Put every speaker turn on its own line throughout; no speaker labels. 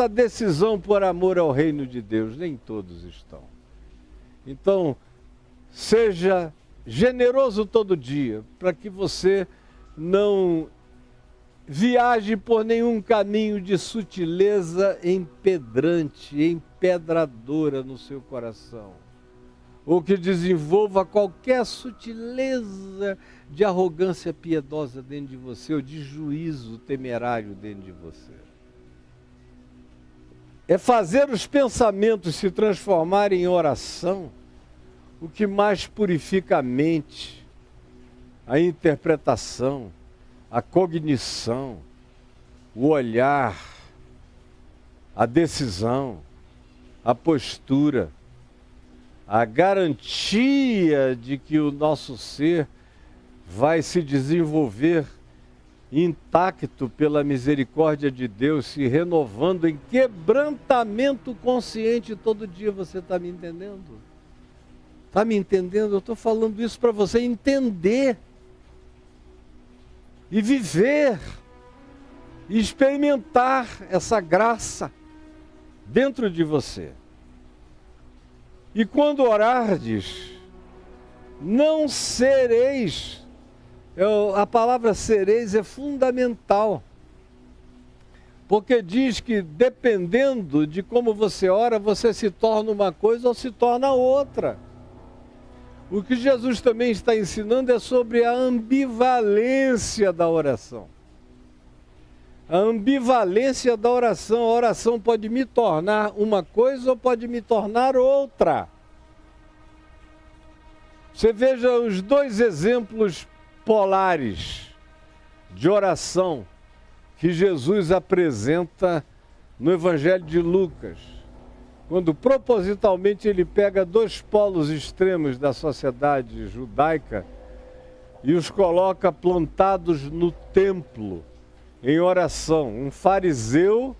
essa decisão por amor ao reino de Deus, nem todos estão. Então, seja generoso todo dia, para que você não viaje por nenhum caminho de sutileza empedrante, empedradora no seu coração, ou que desenvolva qualquer sutileza de arrogância piedosa dentro de você, ou de juízo temerário dentro de você. É fazer os pensamentos se transformarem em oração o que mais purifica a mente, a interpretação, a cognição, o olhar, a decisão, a postura, a garantia de que o nosso ser vai se desenvolver intacto pela misericórdia de Deus, se renovando em quebrantamento consciente todo dia. Você está me entendendo? Está me entendendo? Eu estou falando isso para você entender e viver e experimentar essa graça dentro de você. E quando orardes, não sereis, a palavra sereis é fundamental, porque diz que dependendo de como você ora, você se torna uma coisa ou se torna outra. O que Jesus também está ensinando é sobre a ambivalência da oração. A ambivalência da oração. A oração pode me tornar uma coisa ou pode me tornar outra. Você veja os dois exemplos polares de oração que Jesus apresenta no Evangelho de Lucas, quando propositalmente ele pega dois polos extremos da sociedade judaica e os coloca plantados no templo, em oração. Um fariseu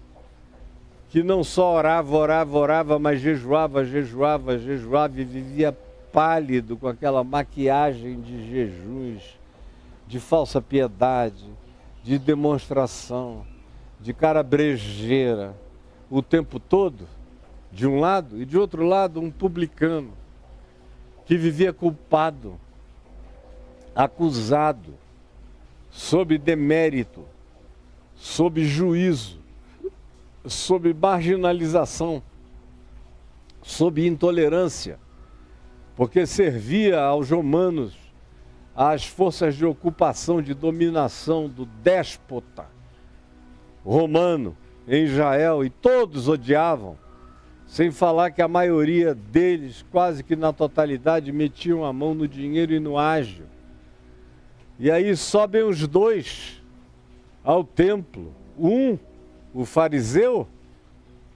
que não só orava, mas jejuava e vivia pálido, com aquela maquiagem de jejuns, de falsa piedade, de demonstração, de cara brejeira, o tempo todo, de um lado, e de outro lado um publicano, que vivia culpado, acusado, sob demérito, sob juízo, sob marginalização, sob intolerância, porque servia aos romanos, às forças de ocupação, de dominação do déspota romano em Israel, e todos odiavam, sem falar que a maioria deles, quase que na totalidade, metiam a mão no dinheiro e no ágio. E aí sobem os dois ao templo. Um, o fariseu,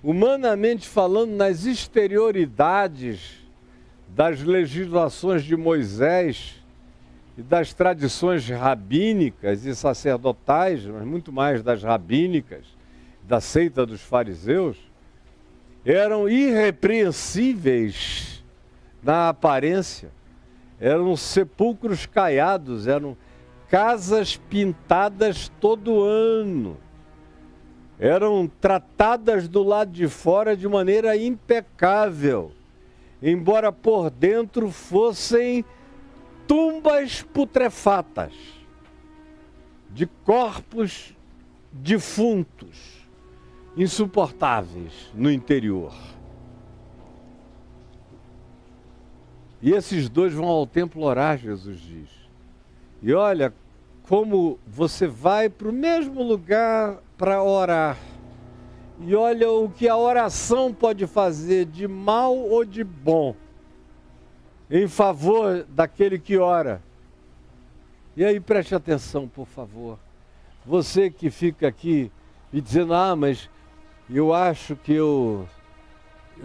humanamente falando, nas exterioridades das legislações de Moisés e das tradições rabínicas e sacerdotais, mas muito mais das rabínicas, da seita dos fariseus, eram irrepreensíveis na aparência, eram sepulcros caiados, eram casas pintadas todo ano, eram tratadas do lado de fora de maneira impecável, embora por dentro fossem tumbas putrefatas, de corpos defuntos, insuportáveis no interior. E esses dois vão ao templo orar, Jesus diz. E olha como você vai para o mesmo lugar para orar. E olha o que a oração pode fazer de mal ou de bom em favor daquele que ora. E aí preste atenção, por favor. Você que fica aqui e dizendo, mas eu acho que eu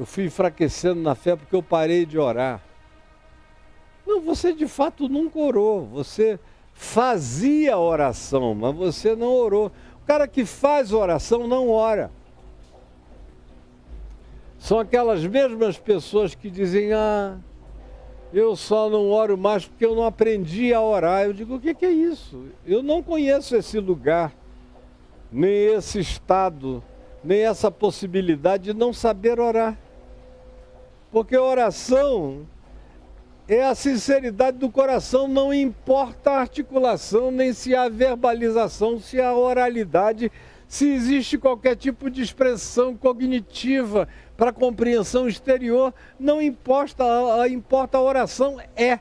fui enfraquecendo na fé porque eu parei de orar. Não, você de fato nunca orou. Você fazia oração, mas você não orou. O cara que faz oração não ora. São aquelas mesmas pessoas que dizem, eu só não oro mais porque eu não aprendi a orar. Eu digo, o que é isso? Eu não conheço esse lugar, nem esse estado nem essa possibilidade de não saber orar. Porque oração é a sinceridade do coração, não importa a articulação, nem se há verbalização, se há oralidade, se existe qualquer tipo de expressão cognitiva para compreensão exterior, não importa, importa a oração é.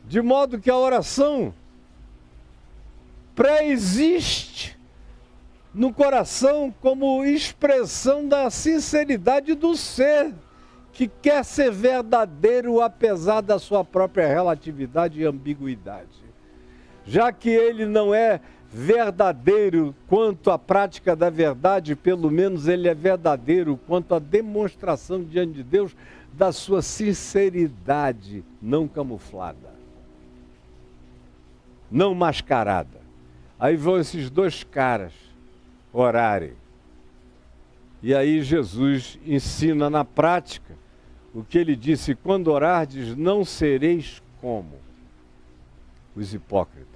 De modo que a oração pré-existe no coração como expressão da sinceridade do ser, que quer ser verdadeiro apesar da sua própria relatividade e ambiguidade. Já que ele não é verdadeiro quanto à prática da verdade, pelo menos ele é verdadeiro quanto à demonstração diante de Deus da sua sinceridade não camuflada, não mascarada. Aí vão esses dois caras orarem. E aí Jesus ensina na prática o que ele disse: quando orardes, não sereis como os hipócritas.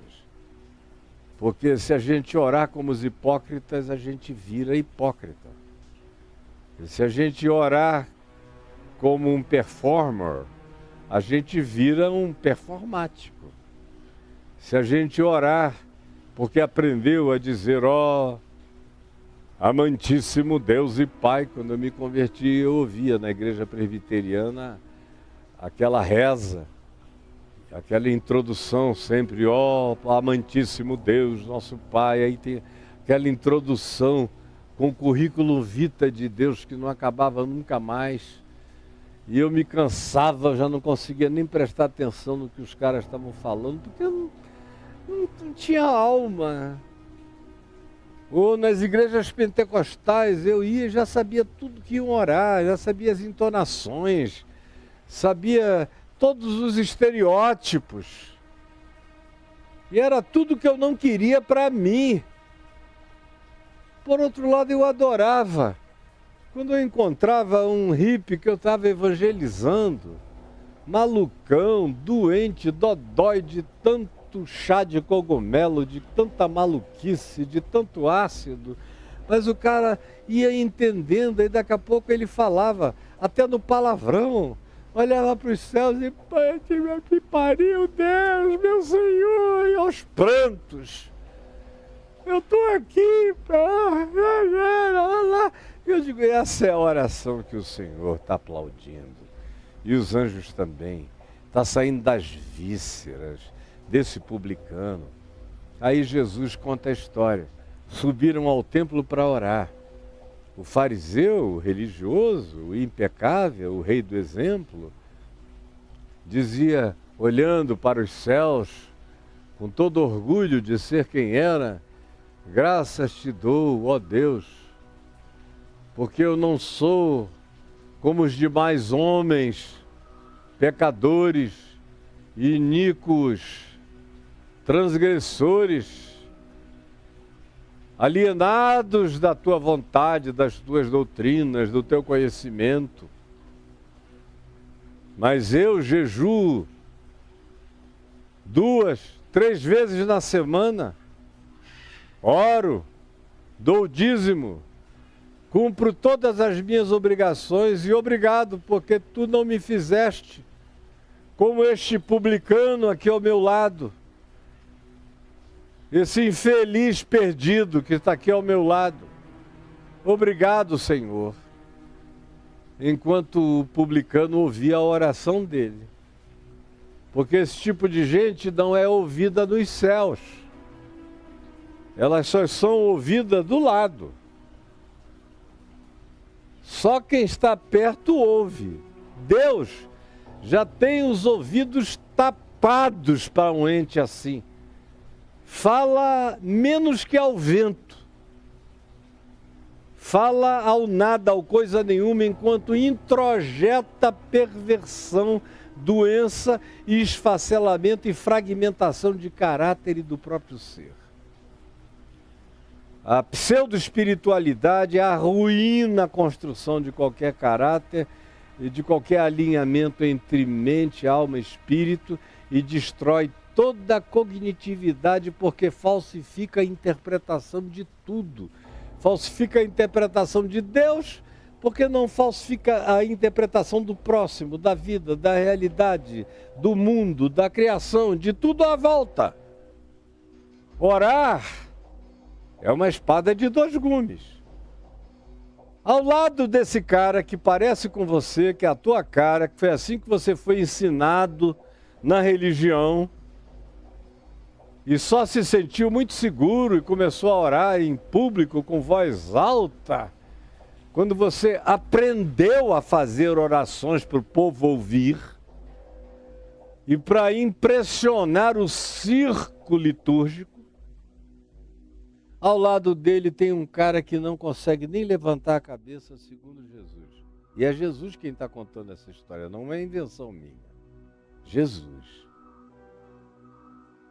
Porque se a gente orar como os hipócritas, a gente vira hipócrita. E se a gente orar como um performer, a gente vira um performático. Se a gente orar porque aprendeu a dizer, ó, amantíssimo Deus e Pai, quando eu me converti, eu ouvia na igreja presbiteriana aquela reza, aquela introdução sempre, ó, amantíssimo Deus, nosso Pai, aí tem aquela introdução com o currículo vitae de Deus que não acabava nunca mais. E eu me cansava, já não conseguia nem prestar atenção no que os caras estavam falando, porque eu não tinha alma. Ou nas igrejas pentecostais eu ia e já sabia tudo que iam orar, já sabia as entonações, sabia todos os estereótipos. E era tudo que eu não queria para mim. Por outro lado, eu adorava. Quando eu encontrava um hippie que eu estava evangelizando, malucão, doente, dodói de tanto chá de cogumelo, de tanta maluquice, de tanto ácido, mas o cara ia entendendo e daqui a pouco ele falava, até no palavrão, olhava para os céus e, pai, que pariu, Deus, meu Senhor, e aos prantos. Eu estou aqui, eu digo, essa é a oração que o Senhor está aplaudindo. E os anjos também. Está saindo das vísceras desse publicano. Aí Jesus conta a história. Subiram ao templo para orar. O fariseu, o religioso, o impecável, o rei do exemplo, dizia, olhando para os céus, com todo orgulho de ser quem era, graças te dou, ó Deus, porque eu não sou como os demais homens, pecadores, iníquos, transgressores, alienados da tua vontade, das tuas doutrinas, do teu conhecimento. Mas eu jejuo 2, 3 vezes na semana, oro, dou o dízimo, cumpro todas as minhas obrigações e obrigado, porque tu não me fizeste como este publicano aqui ao meu lado, esse infeliz perdido que está aqui ao meu lado. Obrigado, Senhor. Enquanto o publicano ouvia a oração dele, porque esse tipo de gente não é ouvida nos céus. Elas só são ouvidas do lado. Só quem está perto ouve. Deus já tem os ouvidos tapados para um ente assim. Fala menos que ao vento. Fala ao nada, ao coisa nenhuma, enquanto introjeta perversão, doença e esfacelamento e fragmentação de caráter e do próprio ser. A pseudo-espiritualidade arruína a construção de qualquer caráter e de qualquer alinhamento entre mente, alma e espírito e destrói toda a cognitividade porque falsifica a interpretação de tudo. falsifica a interpretação de Deus, porque não falsifica a interpretação do próximo, da vida, da realidade, do mundo, da criação, de tudo à volta. Orar é uma espada de dois gumes. Ao lado desse cara que parece com você, que é a tua cara, que foi assim que você foi ensinado na religião, e só se sentiu muito seguro e começou a orar em público com voz alta, quando você aprendeu a fazer orações para o povo ouvir, e para impressionar o circo litúrgico, ao lado dele tem um cara que não consegue nem levantar a cabeça, segundo Jesus. E é Jesus quem está contando essa história, não é invenção minha. Jesus.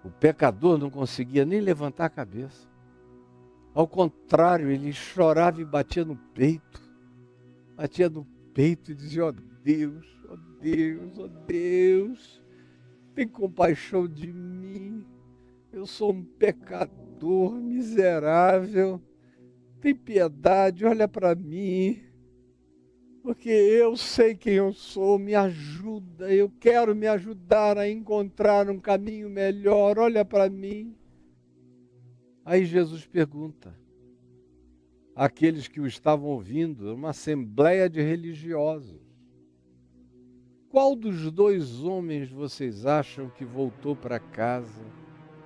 O pecador não conseguia nem levantar a cabeça. Ao contrário, ele chorava e batia no peito. Batia no peito e dizia, ó Deus, ó Deus, ó Deus, tem compaixão de mim. Eu sou um pecador miserável, tem piedade, olha para mim, porque eu sei quem eu sou, me ajuda, eu quero me ajudar a encontrar um caminho melhor, olha para mim. Aí Jesus pergunta àqueles que o estavam ouvindo, uma assembleia de religiosos, qual dos dois homens vocês acham que voltou para casa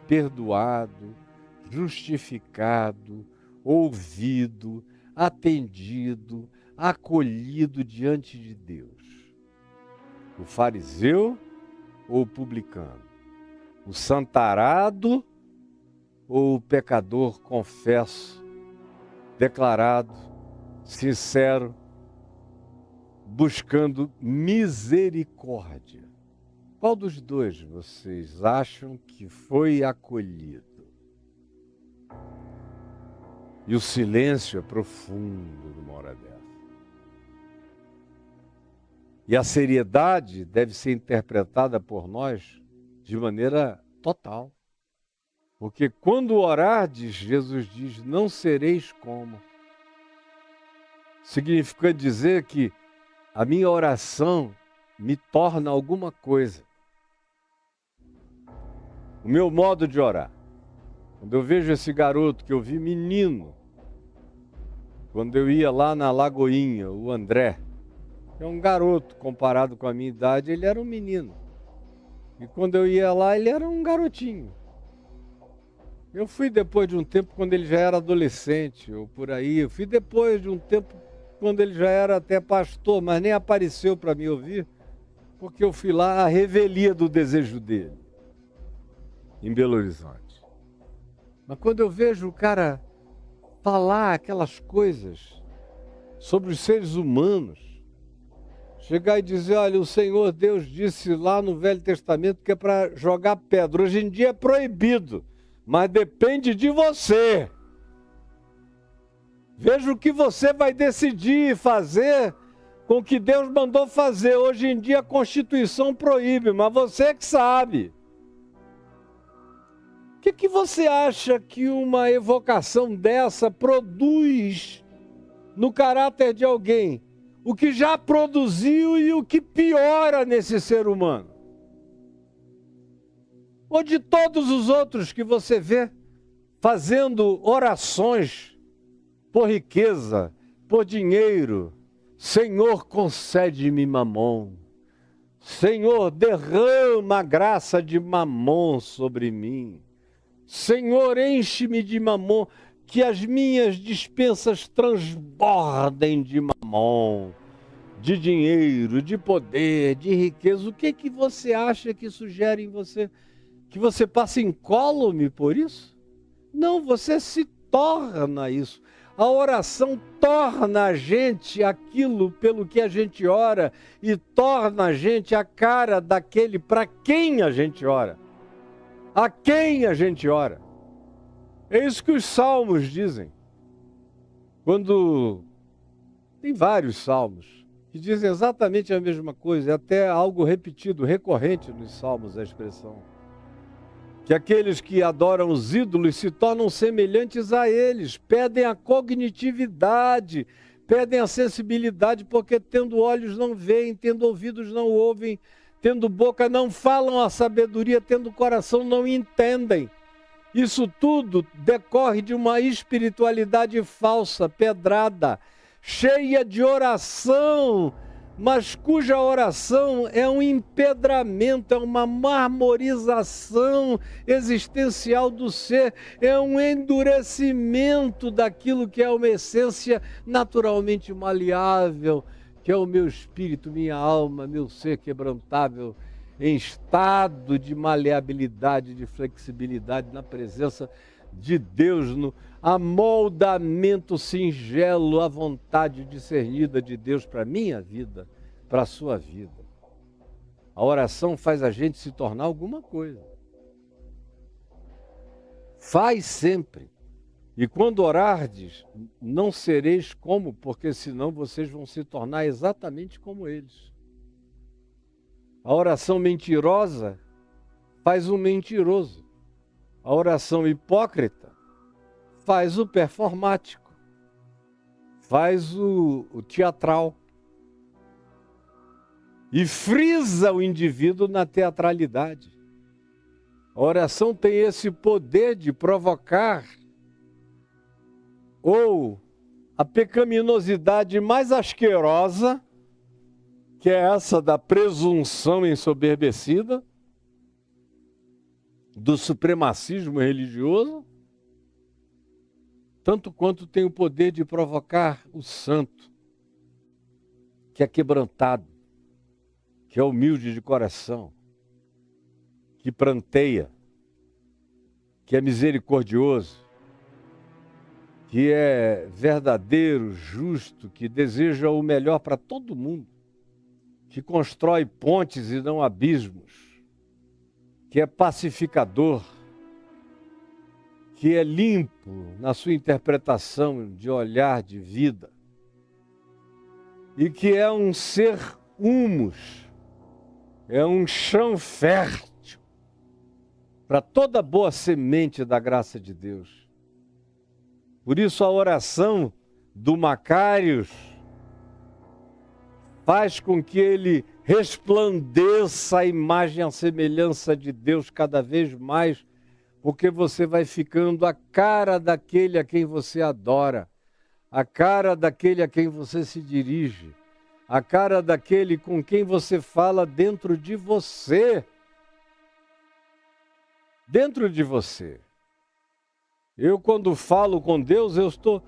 perdoado, justificado, ouvido, atendido, acolhido diante de Deus? O fariseu ou o publicano? O santarado ou o pecador confesso, declarado, sincero, buscando misericórdia? Qual dos dois vocês acham que foi acolhido? E o silêncio é profundo numa hora dessa. E a seriedade deve ser interpretada por nós de maneira total. Porque quando orardes, Jesus diz, não sereis como. Significa dizer que a minha oração me torna alguma coisa. O meu modo de orar. Quando eu vejo esse garoto que eu vi menino, quando eu ia lá na Lagoinha, o André, que é um garoto comparado com a minha idade, ele era um menino. E quando eu ia lá, ele era um garotinho. Eu fui depois de um tempo quando ele já era adolescente, ou por aí. Eu fui depois de um tempo quando ele já era até pastor, mas nem apareceu para me ouvir, porque eu fui lá à revelia do desejo dele, em Belo Horizonte. Mas quando eu vejo o cara falar aquelas coisas sobre os seres humanos, chegar e dizer, olha, o Senhor Deus disse lá no Velho Testamento que é para jogar pedra. Hoje em dia é proibido, mas depende de você. Veja o que você vai decidir fazer com o que Deus mandou fazer. Hoje em dia a Constituição proíbe, mas você que sabe. O que você acha que uma evocação dessa produz no caráter de alguém? O que já produziu e o que piora nesse ser humano? Ou de todos os outros que você vê fazendo orações por riqueza, por dinheiro. Senhor, concede-me mamon. Senhor, derrama a graça de mamon sobre mim. Senhor, enche-me de mamon, que as minhas despensas transbordem de mamon, de dinheiro, de poder, de riqueza. O que você acha que isso gera em você? Que você passa incólume por isso? Não, você se torna isso. A oração torna a gente aquilo pelo que a gente ora e torna a gente a cara daquele para quem a gente ora. A quem a gente ora. É isso que os salmos dizem. Quando tem vários salmos que dizem exatamente a mesma coisa, é até algo repetido, recorrente nos salmos a expressão. que aqueles que adoram os ídolos se tornam semelhantes a eles, perdem a cognitividade, perdem a sensibilidade, porque tendo olhos não veem, tendo ouvidos não ouvem, tendo boca não falam a sabedoria, tendo coração não entendem. Isso tudo decorre de uma espiritualidade falsa, pedrada, cheia de oração, mas cuja oração é um empedramento, é uma marmorização existencial do ser, é um endurecimento daquilo que é uma essência naturalmente maleável, que é o meu espírito, minha alma, meu ser quebrantável, em estado de maleabilidade, de flexibilidade, na presença de Deus, no amoldamento singelo, a vontade discernida de Deus para a minha vida, para a sua vida. A oração faz a gente se tornar alguma coisa. Faz sempre. E quando orardes, não sereis como, porque senão vocês vão se tornar exatamente como eles. A oração mentirosa faz um mentiroso. A oração hipócrita faz o performático, faz o teatral. E frisa o indivíduo na teatralidade. A oração tem esse poder de provocar ou a pecaminosidade mais asquerosa, que é essa da presunção ensoberbecida, do supremacismo religioso, tanto quanto tem o poder de provocar o santo, que é quebrantado, que é humilde de coração, que pranteia, que é misericordioso, que é verdadeiro, justo, que deseja o melhor para todo mundo, que constrói pontes e não abismos, que é pacificador, que é limpo na sua interpretação de olhar de vida e que é um ser humus, é um chão fértil para toda boa semente da graça de Deus. Por isso a oração do Macários faz com que ele resplandeça a imagem e a semelhança de Deus cada vez mais, porque você vai ficando a cara daquele a quem você adora, a cara daquele a quem você se dirige, a cara daquele com quem você fala dentro de você. Dentro de você. Eu, quando falo com Deus, eu estou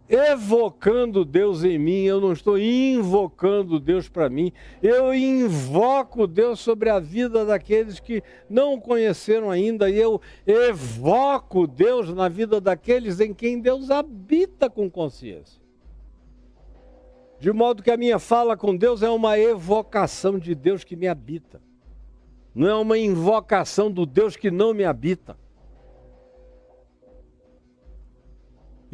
evocando Deus em mim, eu não estou invocando Deus para mim, eu invoco Deus sobre a vida daqueles que não o conheceram ainda, e eu evoco Deus na vida daqueles em quem Deus habita com consciência. De modo que a minha fala com Deus é uma evocação de Deus que me habita, não é uma invocação do Deus que não me habita.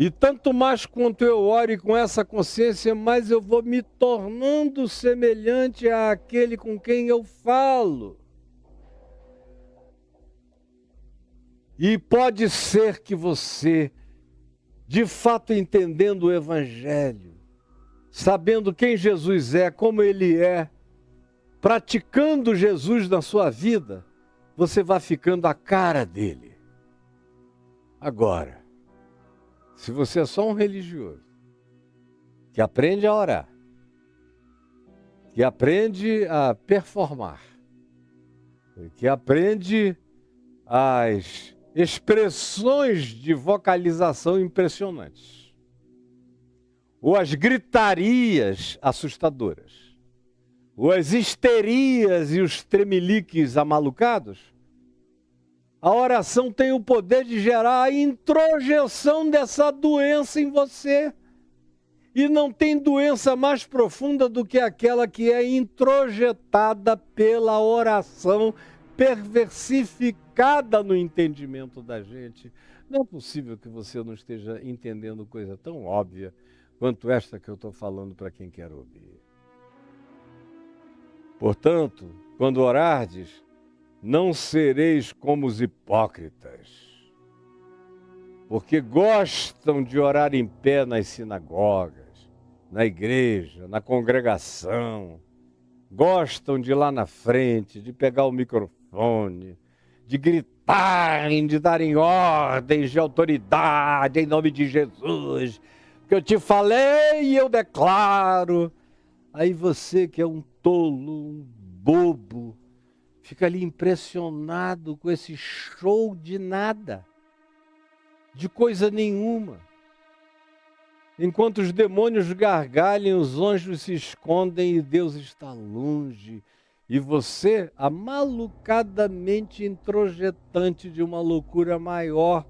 E tanto mais quanto eu ore com essa consciência, mais eu vou me tornando semelhante àquele com quem eu falo. E pode ser que você, de fato entendendo o Evangelho, sabendo quem Jesus é, como Ele é, praticando Jesus na sua vida, você vai ficando a cara dele. Agora, se você é só um religioso, que aprende a orar, que aprende a performar, que aprende as expressões de vocalização impressionantes, ou as gritarias assustadoras, ou as histerias e os tremeliques amalucados, a oração tem o poder de gerar a introjeção dessa doença em você. E não tem doença mais profunda do que aquela que é introjetada pela oração perversificada no entendimento da gente. Não é possível que você não esteja entendendo coisa tão óbvia quanto esta que eu estou falando para quem quer ouvir. Portanto, quando orardes, não sereis como os hipócritas, porque gostam de orar em pé nas sinagogas, na igreja, na congregação, gostam de ir lá na frente, de pegar o microfone, de gritarem, de darem ordens de autoridade em nome de Jesus, que eu te falei e eu declaro. Aí você que é um tolo, um bobo, fica ali impressionado com esse show de nada, de coisa nenhuma. Enquanto os demônios gargalham, os anjos se escondem e Deus está longe. E você, amalucadamente introjetante de uma loucura maior,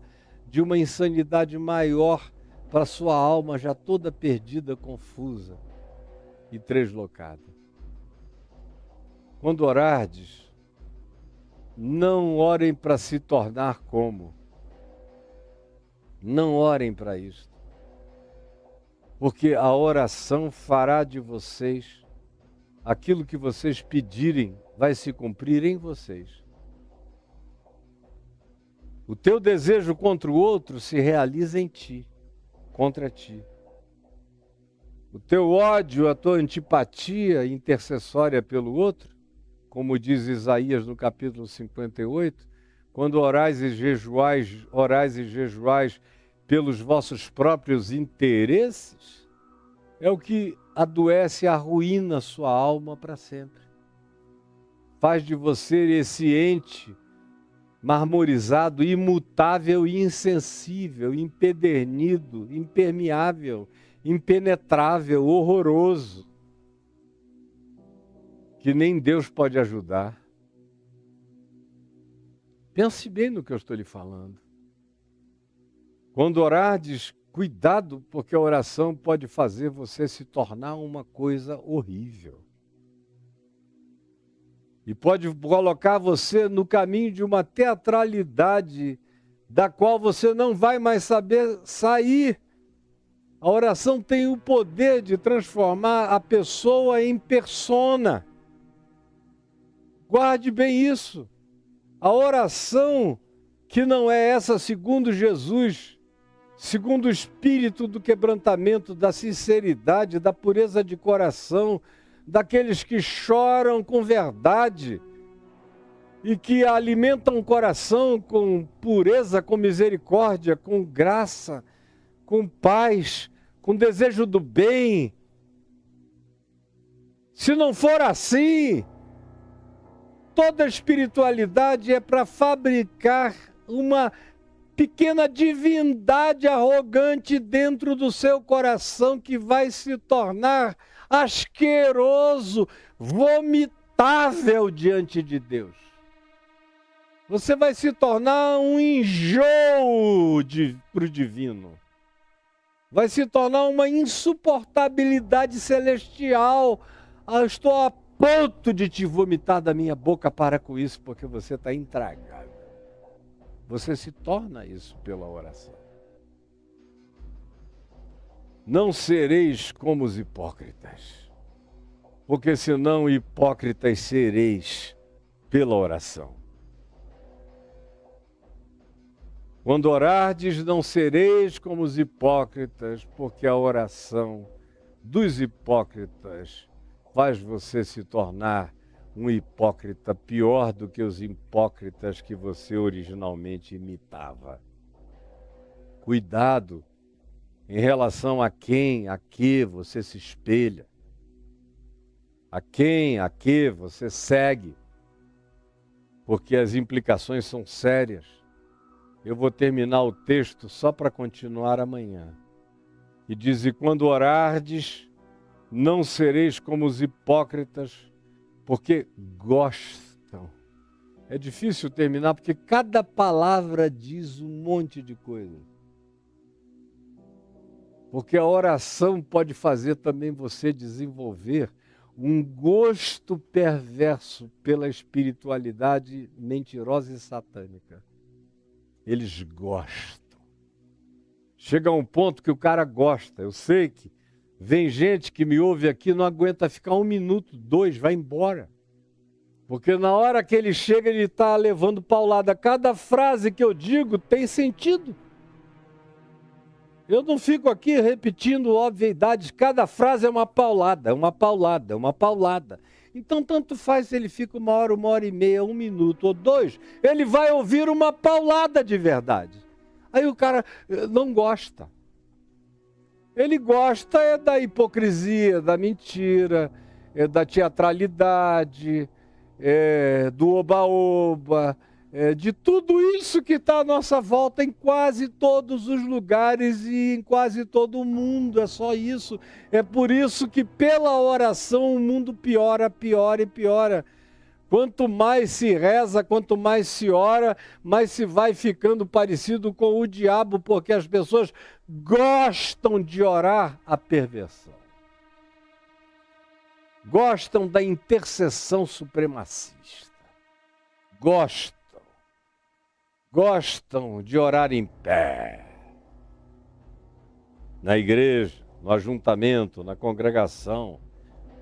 de uma insanidade maior, para sua alma já toda perdida, confusa e translocada. Quando orardes, não orem para se tornar como. Não orem para isso. Porque a oração fará de vocês aquilo que vocês pedirem, vai se cumprir em vocês. O teu desejo contra o outro se realiza em ti, contra ti. O teu ódio, a tua antipatia intercessória pelo outro, como diz Isaías no capítulo 58, quando orais e jejuais pelos vossos próprios interesses, é o que adoece e arruína sua alma para sempre. Faz de você esse ente marmorizado, imutável e insensível, empedernido, impermeável, impenetrável, horroroso, que nem Deus pode ajudar. Pense bem no que eu estou lhe falando. Quando orardes, cuidado, porque a oração pode fazer você se tornar uma coisa horrível. E pode colocar você no caminho de uma teatralidade da qual você não vai mais saber sair. A oração tem o poder de transformar a pessoa em persona. Guarde bem isso. A oração que não é essa segundo Jesus, segundo o espírito do quebrantamento, da sinceridade, da pureza de coração, daqueles que choram com verdade e que alimentam o coração com pureza, com misericórdia, com graça, com paz, com desejo do bem. Se não for assim, toda espiritualidade é para fabricar uma pequena divindade arrogante dentro do seu coração que vai se tornar asqueroso, vomitável diante de Deus. Você vai se tornar um enjoo para o divino. Vai se tornar uma insuportabilidade celestial. Eu estou a ponto de te vomitar da minha boca, para com isso, porque você está intragável. Você se torna isso pela oração. Não sereis como os hipócritas, porque senão hipócritas sereis pela oração. Quando orardes, não sereis como os hipócritas, porque a oração dos hipócritas faz você se tornar um hipócrita pior do que os hipócritas que você originalmente imitava. Cuidado em relação a quem, a que você se espelha, a quem, a que você segue, porque as implicações são sérias. Eu vou terminar o texto só para continuar amanhã. E diz: e quando orardes, não sereis como os hipócritas, porque gostam. É difícil terminar, porque cada palavra diz um monte de coisa. Porque a oração pode fazer também você desenvolver um gosto perverso pela espiritualidade mentirosa e satânica. Eles gostam. Chega a um ponto que o cara gosta. Eu sei que vem gente que me ouve aqui, não aguenta ficar 1 minuto, 2, vai embora. Porque na hora que ele chega, ele está levando paulada. Cada frase que eu digo tem sentido. Eu não fico aqui repetindo obviedades. Cada frase é uma paulada, uma paulada, uma paulada. Então, tanto faz se ele fica 1 hora e meia, 1 minuto ou 2, ele vai ouvir uma paulada de verdade. Aí o cara não gosta. Ele gosta é da hipocrisia, da mentira, da teatralidade, do oba-oba, de tudo isso que está à nossa volta em quase todos os lugares e em quase todo o mundo. É só isso. É por isso que pela oração o mundo piora, piora e piora. Quanto mais se reza, quanto mais se ora, mais se vai ficando parecido com o diabo, porque as pessoas gostam de orar a perversão. Gostam da intercessão supremacista. Gostam de orar em pé. Na igreja, no ajuntamento, na congregação,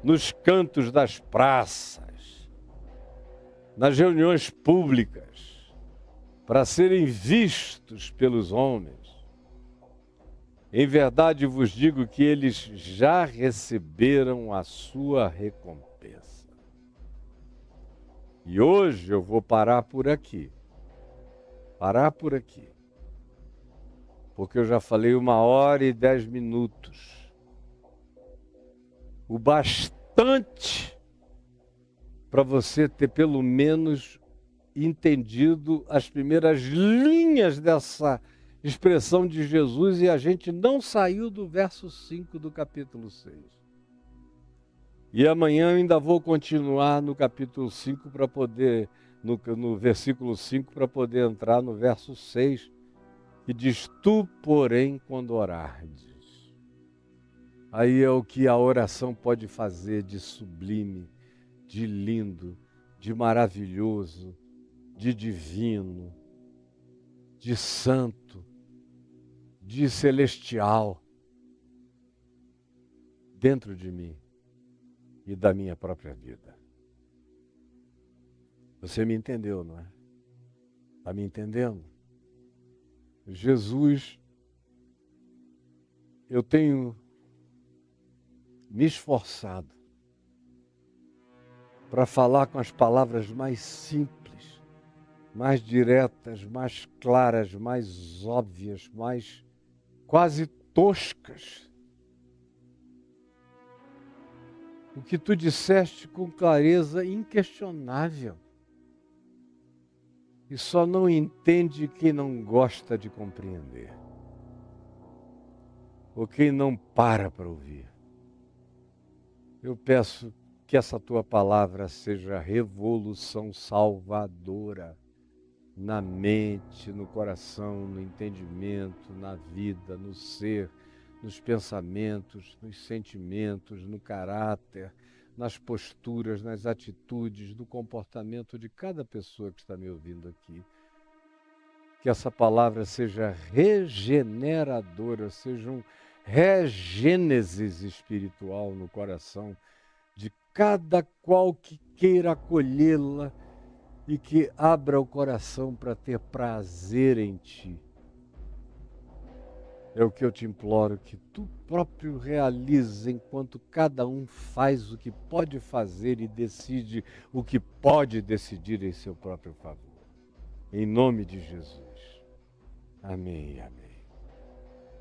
nos cantos das praças, nas reuniões públicas, para serem vistos pelos homens. Em verdade vos digo que eles já receberam a sua recompensa. E hoje eu vou parar por aqui. Porque eu já falei 1 hora e 10 minutos. O bastante para você ter pelo menos entendido as primeiras linhas dessa expressão de Jesus, e a gente não saiu do verso 5 do capítulo 6. E amanhã eu ainda vou continuar no capítulo 5 para poder, no versículo 5, para poder entrar no verso 6, que diz: tu, porém, quando orardes. Aí é o que a oração pode fazer de sublime, de lindo, de maravilhoso, de divino, de santo, de celestial, dentro de mim e da minha própria vida. Você me entendeu, não é? Está me entendendo? Jesus, eu tenho me esforçado para falar com as palavras mais simples, mais diretas, mais claras, mais óbvias, mais quase toscas. O que tu disseste com clareza inquestionável. E só não entende quem não gosta de compreender. Ou quem não para ouvir. Eu peço que essa tua palavra seja revolução salvadora na mente, no coração, no entendimento, na vida, no ser, nos pensamentos, nos sentimentos, no caráter, nas posturas, nas atitudes, no comportamento de cada pessoa que está me ouvindo aqui. Que essa palavra seja regeneradora, seja um regênesis espiritual no coração de cada qual que queira acolhê-la e que abra o coração para ter prazer em ti. É o que eu te imploro, que tu próprio realize enquanto cada um faz o que pode fazer e decide o que pode decidir em seu próprio favor. Em nome de Jesus. Amém e amém.